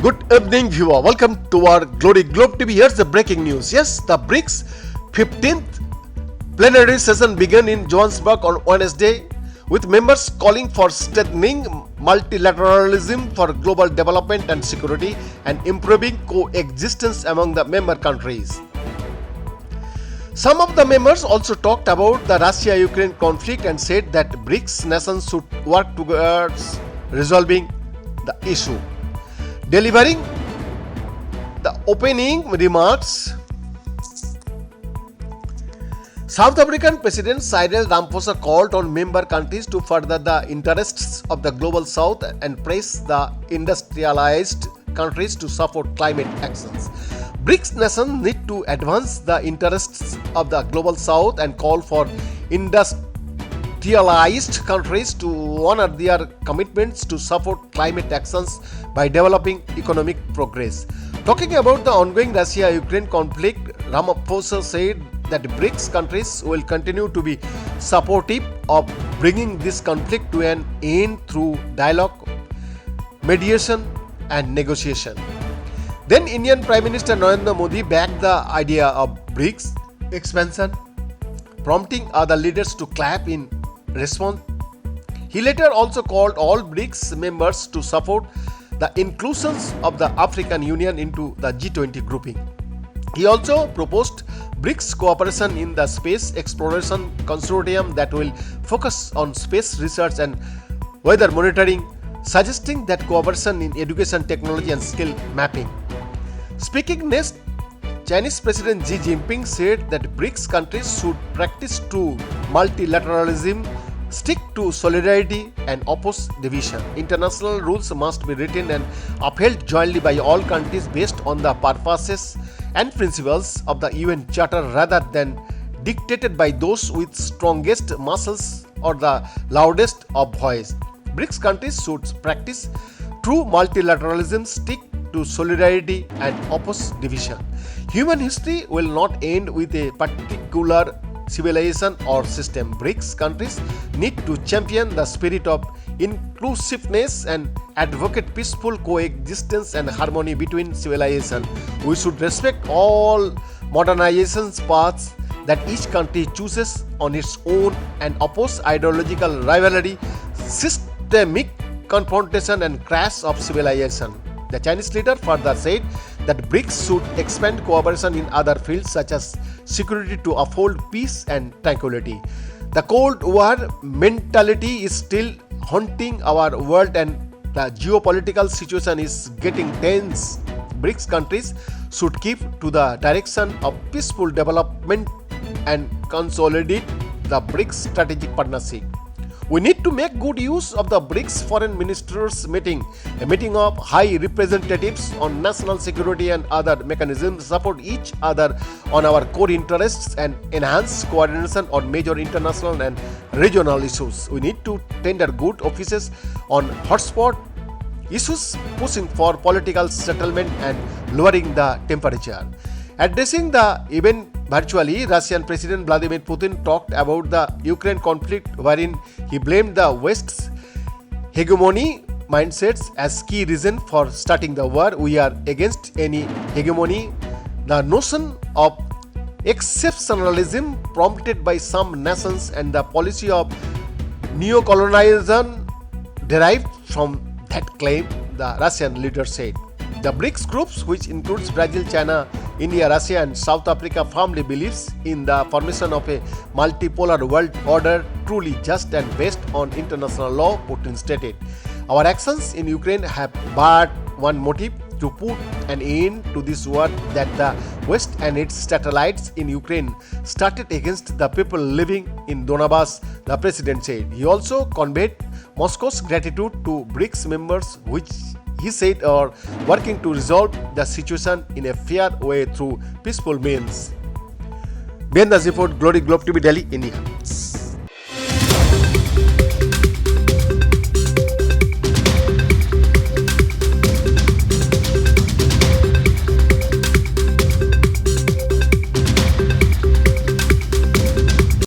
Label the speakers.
Speaker 1: Good evening, viewer. Welcome to our Glory Globe TV. Here's the breaking news. Yes, the BRICS 15th plenary session began in Johannesburg on Wednesday, with members calling for strengthening multilateralism for global development and security and improving coexistence among the member countries. Some of the members also talked about the Russia-Ukraine conflict and said that BRICS nations should work towards resolving the issue. Delivering the opening remarks, South African President Cyril Ramaphosa called on member countries to further the interests of the global south and praise the industrialized countries to support climate actions. BRICS nations need to advance the interests of the global south and call for industrialized countries to honor their commitments to support climate actions by developing economic progress. Talking about the ongoing Russia-Ukraine conflict, Ramaphosa said that BRICS countries will continue to be supportive of bringing this conflict to an end through dialogue, mediation and negotiation. Then Indian Prime Minister Narendra Modi backed the idea of BRICS expansion, prompting other leaders to clap in response. He later also called all BRICS members to support the inclusion of the African Union into the G20 grouping. He also proposed BRICS cooperation in the space exploration consortium that will focus on space research and weather monitoring, suggesting that cooperation in education, technology and skill mapping. Speaking next, Chinese President Xi Jinping said that BRICS countries should practice true multilateralism, stick to solidarity and oppose division. International rules must be written and upheld jointly by all countries based on the purposes and principles of the UN Charter rather than dictated by those with strongest muscles or the loudest of voice. BRICS countries should practice true multilateralism, stick to solidarity and oppose division. Human history will not end with a particular civilization or system. BRICS countries need to champion the spirit of inclusiveness and advocate peaceful coexistence and harmony between civilizations. We should respect all modernization paths that each country chooses on its own and oppose ideological rivalry, systemic confrontation and crash of civilization. The Chinese leader further said that BRICS should expand cooperation in other fields such as security to uphold peace and tranquility. The Cold War mentality is still haunting our world and the geopolitical situation is getting tense. BRICS countries should keep to the direction of peaceful development and consolidate the BRICS strategic partnership. We need to make good use of the BRICS foreign ministers meeting, a meeting of high representatives on national security and other mechanisms, support each other on our core interests and enhance coordination on major international and regional issues. We need to tender good offices on hotspot issues, pushing for political settlement and lowering the temperature. Addressing the event virtually, Russian President Vladimir Putin talked about the Ukraine conflict, wherein he blamed the West's hegemony mindsets as key reason for starting the war. We are against any hegemony. The notion of exceptionalism prompted by some nations and the policy of neocolonialism derived from that claim, the Russian leader said. The BRICS groups, which includes Brazil, China, India, Russia and South Africa, firmly believes in the formation of a multipolar world order truly just and based on international law, Putin stated. Our actions in Ukraine have but one motive: to put an end to this war that the West and its satellites in Ukraine started against the people living in Donbass, the president said. He also conveyed Moscow's gratitude to BRICS members, which he said are working to resolve the situation in a fair way through peaceful means. Ben Nazif, Glory Globe TV, Delhi, India.